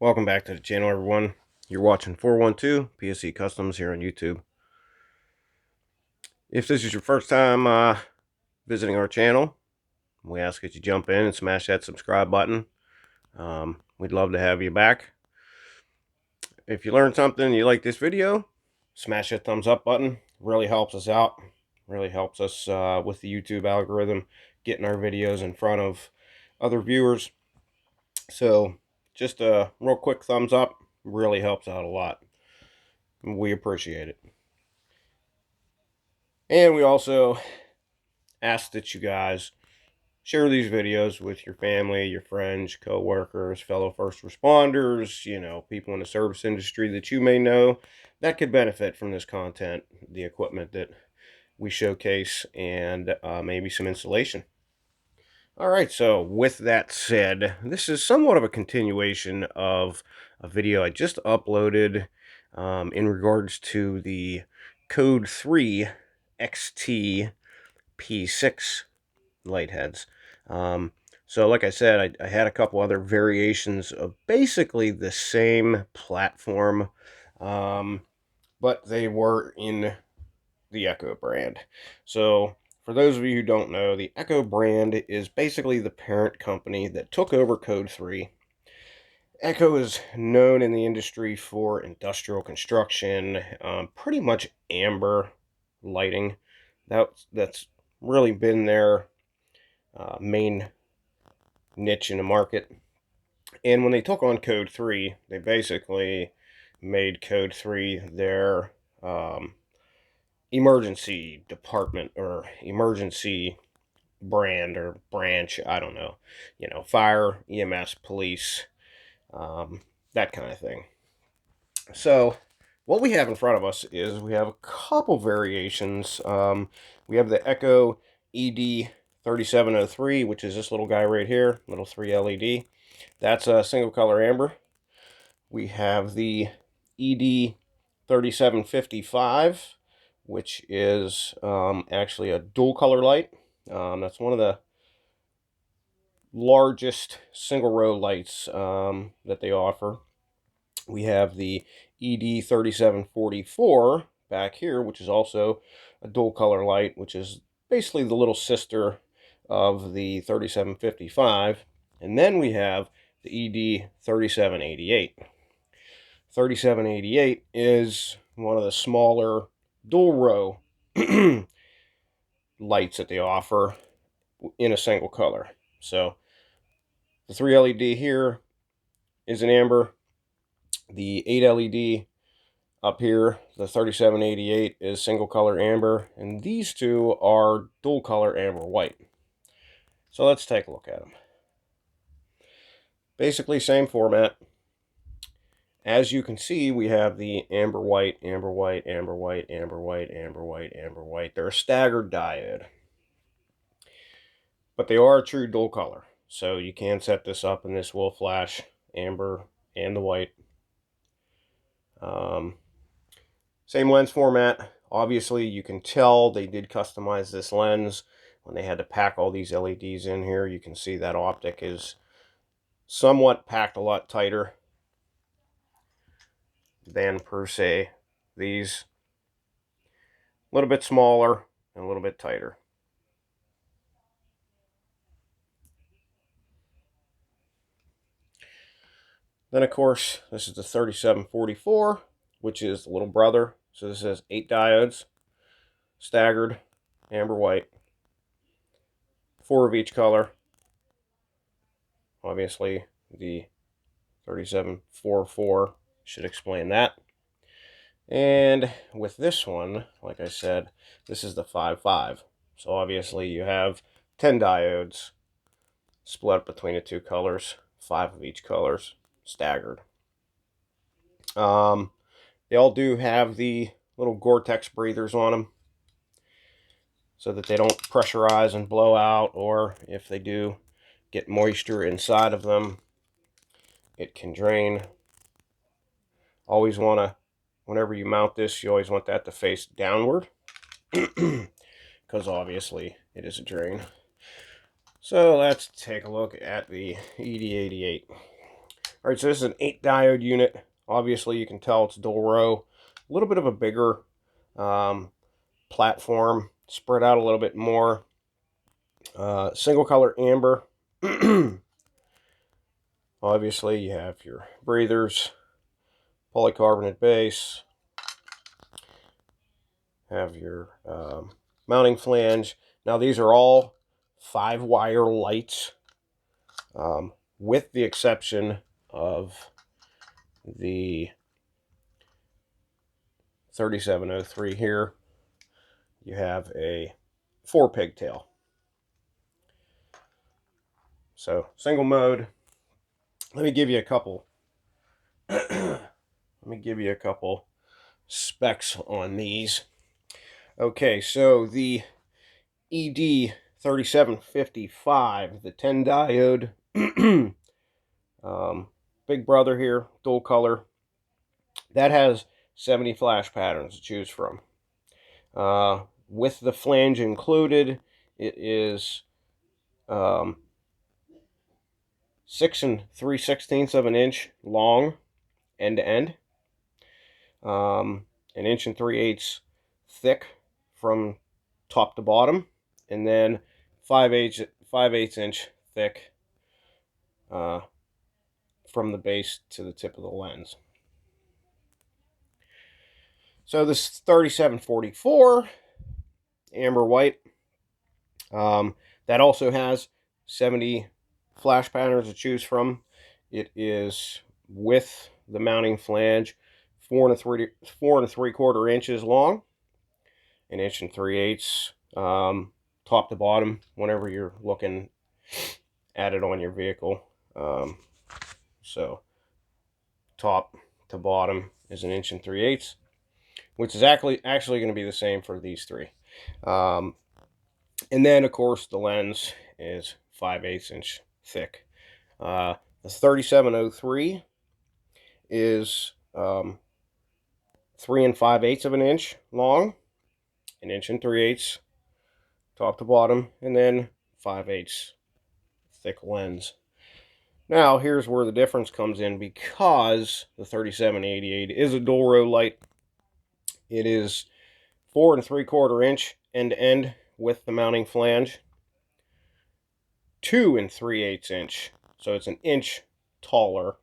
Welcome back to the channel, everyone. You're watching 412 PSC Customs here on YouTube. If this is your first time visiting our channel, we ask that you jump in and smash that subscribe button. We'd love to have you back. If you learned something and you like this video, smash that thumbs up button. Really helps us out. Really helps us with the YouTube algorithm, getting our videos in front of other viewers. So just a real quick thumbs up really helps out a lot. We appreciate it. And we also ask that you guys share these videos with your family, your friends, co-workers, fellow first responders, people in the service industry that you may know that could benefit from this content, the equipment that we showcase, and maybe some installation. All right, so with that said, this is somewhat of a continuation of a video I just uploaded in regards to the Code3 XT P6 light heads. So like I said, I had a couple other variations of basically the same platform, but they were in the Ecco brand. So for those of you who don't know, the Ecco brand is basically the parent company that took over Code3. Ecco is known in the industry for industrial construction, pretty much amber lighting. That's really been their main niche in the market. And when they took on Code3, they basically made Code3 their emergency department or emergency brand or branch. I don't know. Fire, EMS, police, that kind of thing. So what we have in front of us is we have a couple variations. We have the Ecco ED3700, which is this little guy right here, little 3 LED. That's a single color amber. We have the ED3755, which is actually a dual color light. That's one of the largest single row lights that they offer. We have the ED3744 back here, which is also a dual color light, which is basically the little sister of the 3755. And then we have the ED3788. 3788 is one of the smaller dual row lights that they offer in a single color. So the 3 LED here is an amber. The 8 LED up here, the 3788, is single color amber, and these two are dual color amber white. So let's take a look at them. Basically same format. As you can see, we have the amber white, amber white, amber white, amber white, amber white, amber white. They're a staggered diode, but they are a true dual color. So you can set this up and this will flash amber and the white. Same lens format. Obviously, you can tell they did customize this lens when they had to pack all these LEDs in here. You can see that optic is somewhat packed a lot tighter than per se these. A little bit smaller and a little bit tighter. Then, of course, this is the 3744, which is the little brother. So this has 8 diodes, staggered, amber white, 4 of each color. Obviously, the 3744 should explain that. And with this one, like I said, this is the 5.5. So obviously you have 10 diodes split between the two colors, 5 of each colors, staggered. They all do have the little Gore-Tex breathers on them so that they don't pressurize and blow out, or if they do get moisture inside of them, it can drain. Always want to, whenever you mount this, you always want that to face downward because obviously it is a drain. So let's take a look at the ED88. All right, so this is an 8 diode unit. Obviously, you can tell it's dual row. A little bit of a bigger platform, spread out a little bit more. Single color amber. Obviously, you have your breathers, polycarbonate base, have your mounting flange. Now, these are all 5-wire lights, with the exception of the 3703 here. You have a 4 pigtail. So, single mode. Let me give you a couple. Let me give you a couple specs on these. Okay, so the ED3755, the 10 diode, big brother here, dual color, that has 70 flash patterns to choose from. With the flange included, it is 6 3/16 of an inch long, end to end, 1 3/8 thick from top to bottom, and then 5/8 inch thick from the base to the tip of the lens. So this 3744 amber white, that also has 70 flash patterns to choose from. It is with the mounting flange 4 3/4 inches long, 1 3/8 top to bottom whenever you're looking at it on your vehicle. So top to bottom is 1 3/8, which is actually going to be the same for these three. And then, of course, the lens is 5/8 inch thick. The 3703 is 3 5/8 of an inch long, 1 3/8 top to bottom, and then 5/8 thick lens. Now, here's where the difference comes in, because the 3788 is a dual row light. It is 4 3/4 inch end to end with the mounting flange, 2 3/8 inch, so it's 1 inch taller,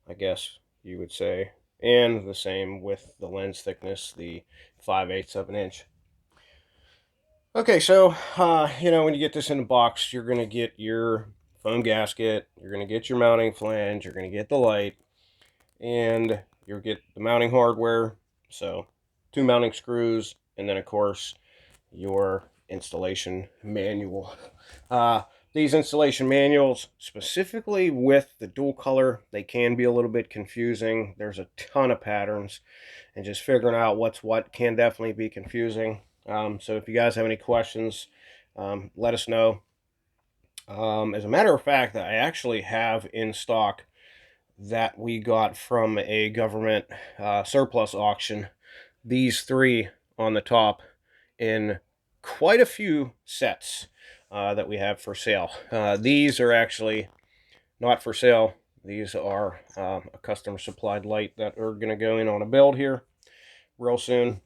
I guess you would say, and the same with the lens thickness, the 5/8 of an inch. Okay, so when you get this in the box, you're going to get your foam gasket, you're going to get your mounting flange, you're going to get the light, and you'll get the mounting hardware, so 2 mounting screws, and then of course your installation manual. These installation manuals, specifically with the dual color, they can be a little bit confusing. There's a ton of patterns, and just figuring out what's what can definitely be confusing. So if you guys have any questions, let us know. As a matter of fact, I actually have in stock that we got from a government surplus auction, these three on the top, in quite a few sets that we have for sale. These are actually not for sale. These are a customer supplied light that are going to go in on a build here real soon.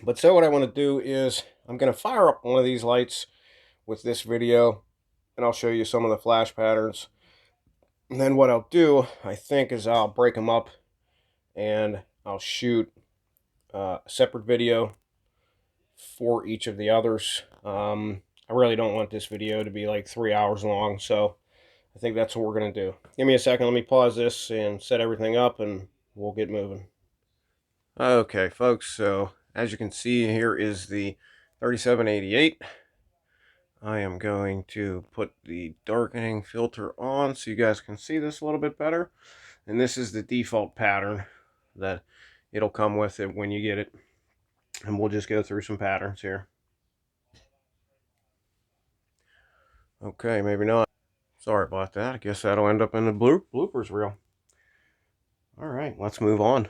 But so what I want to do is I'm going to fire up one of these lights with this video, and I'll show you some of the flash patterns. And then what I'll do, I think, is I'll break them up and I'll shoot a separate video for each of the others. I really don't want this video to be like 3 hours long, so I think that's what we're going to do. Give me a second, let me pause this and set everything up, and we'll get moving. Okay, folks, so as you can see, here is the 3788. I am going to put the darkening filter on so you guys can see this a little bit better. And this is the default pattern that it'll come with it when you get it. And we'll just go through some patterns here. Okay, maybe not. Sorry about that. I guess that'll end up in the bloopers reel. All right, let's move on.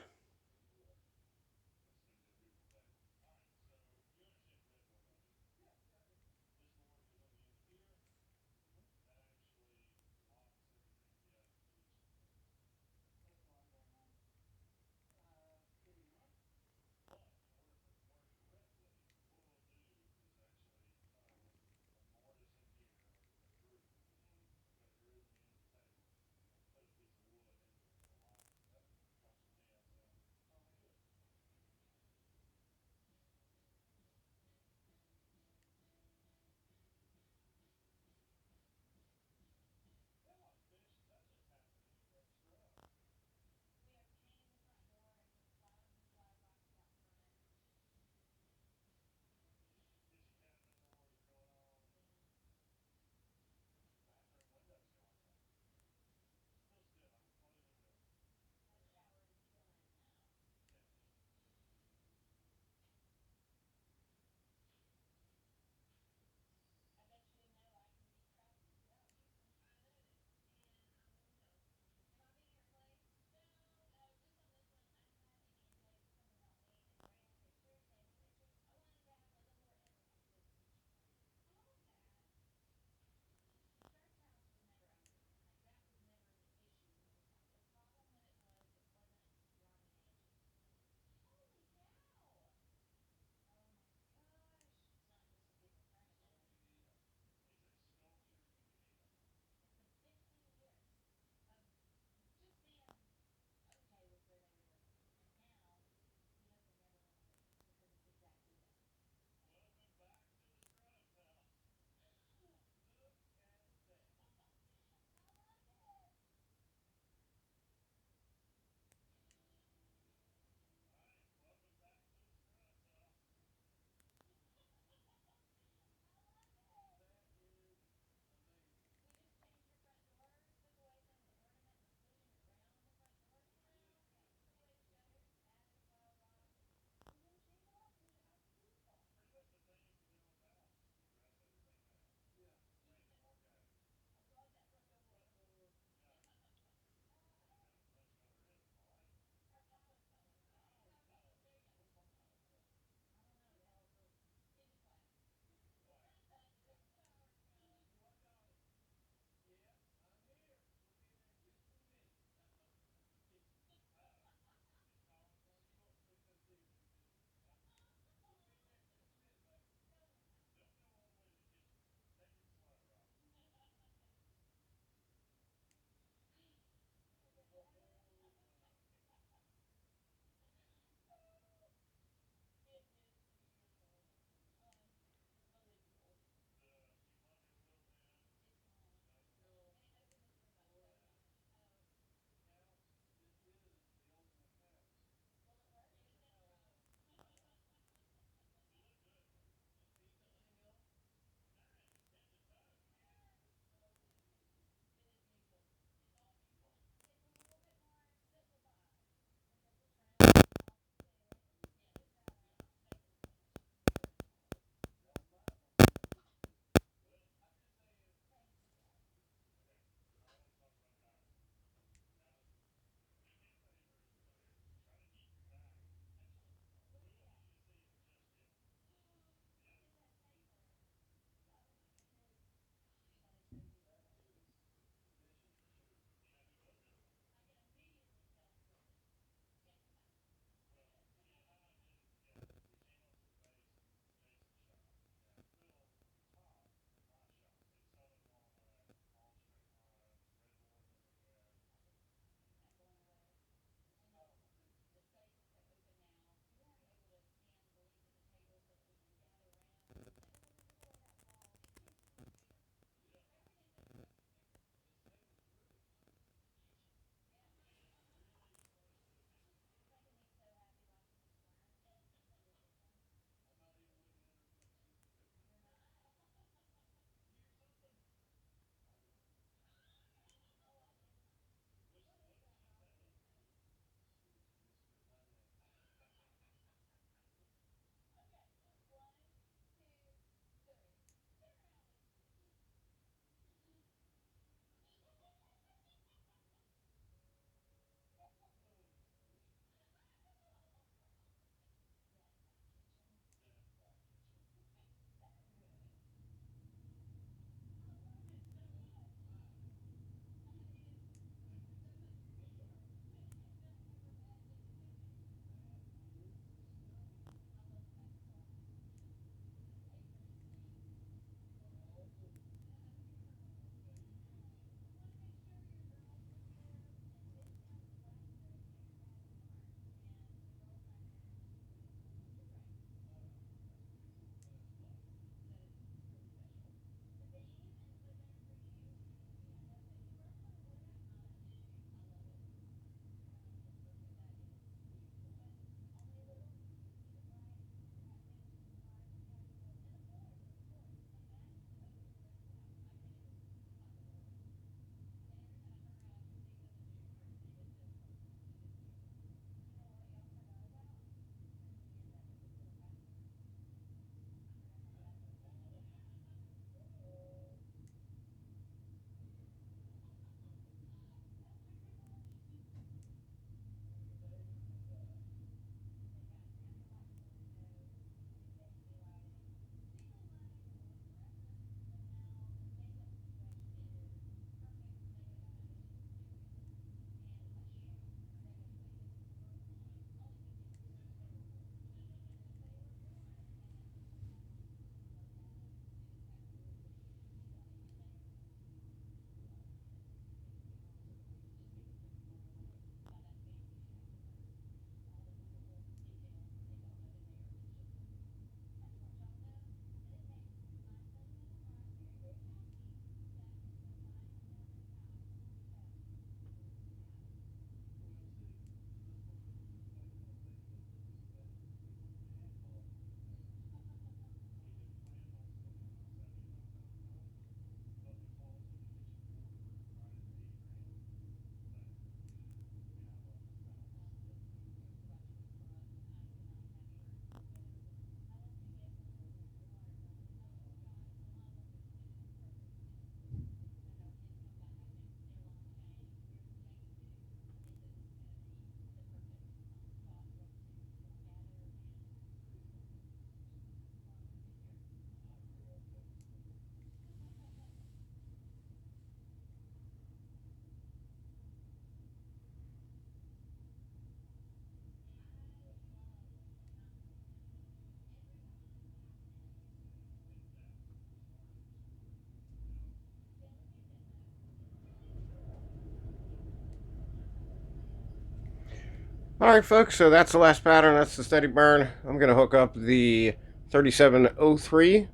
Alright folks, so that's the last pattern. That's the steady burn. I'm going to hook up the 3703.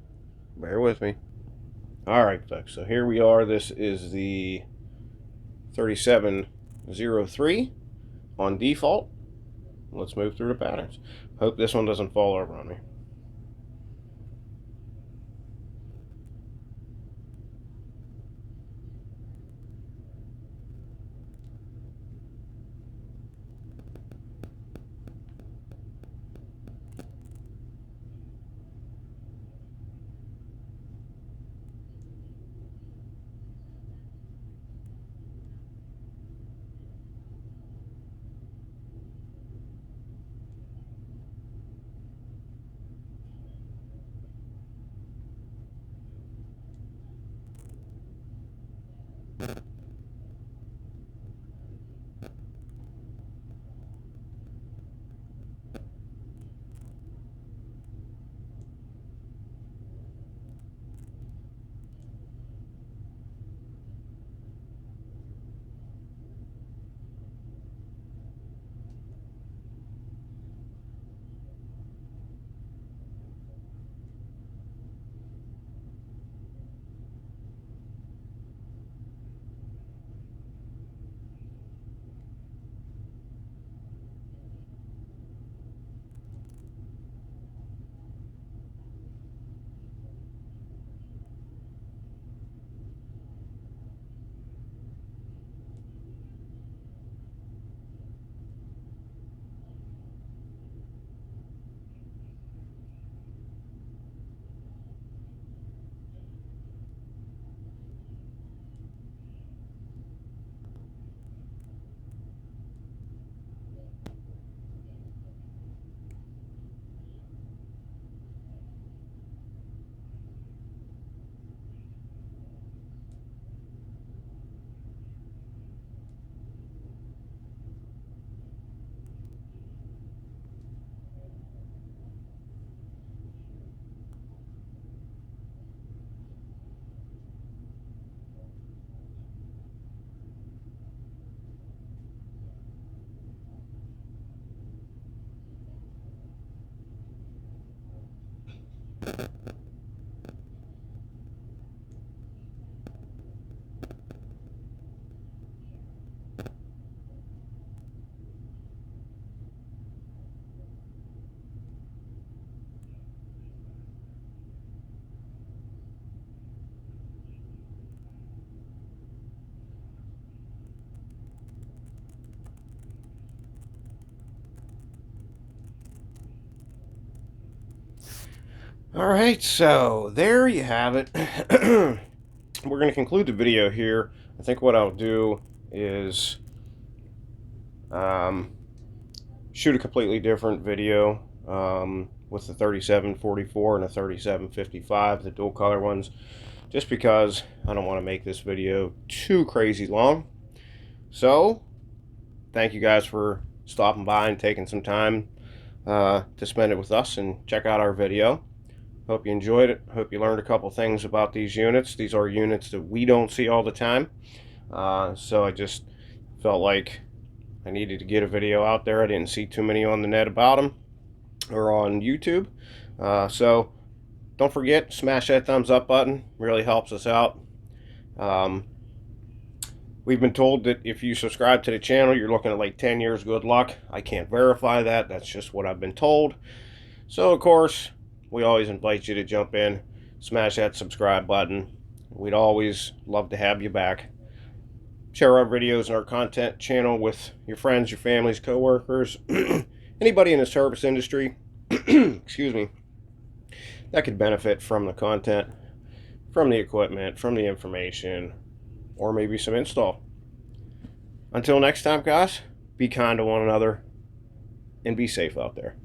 Bear with me. Alright folks, so here we are. This is the 3703 on default. Let's move through the patterns. Hope this one doesn't fall over on me. Alright, so there you have it. We're going to conclude the video here. I think what I'll do is shoot a completely different video with the 3744 and the 3755, the dual color ones, just because I don't want to make this video too crazy long. So, thank you guys for stopping by and taking some time to spend it with us and check out our video. Hope you enjoyed it. Hope you learned a couple things about these units. These are units that we don't see all the time. So I just felt like I needed to get a video out there. I didn't see too many on the net about them or on YouTube. So don't forget, smash that thumbs up button. Really helps us out. We've been told that if you subscribe to the channel, you're looking at like 10 years good luck. I can't verify that. That's just what I've been told. So, of course, we always invite you to jump in, smash that subscribe button. We'd always love to have you back. Share our videos and our content channel with your friends, your families, co-workers, anybody in the service industry, excuse me, that could benefit from the content, from the equipment, from the information, or maybe some install. Until next time, guys, be kind to one another and be safe out there.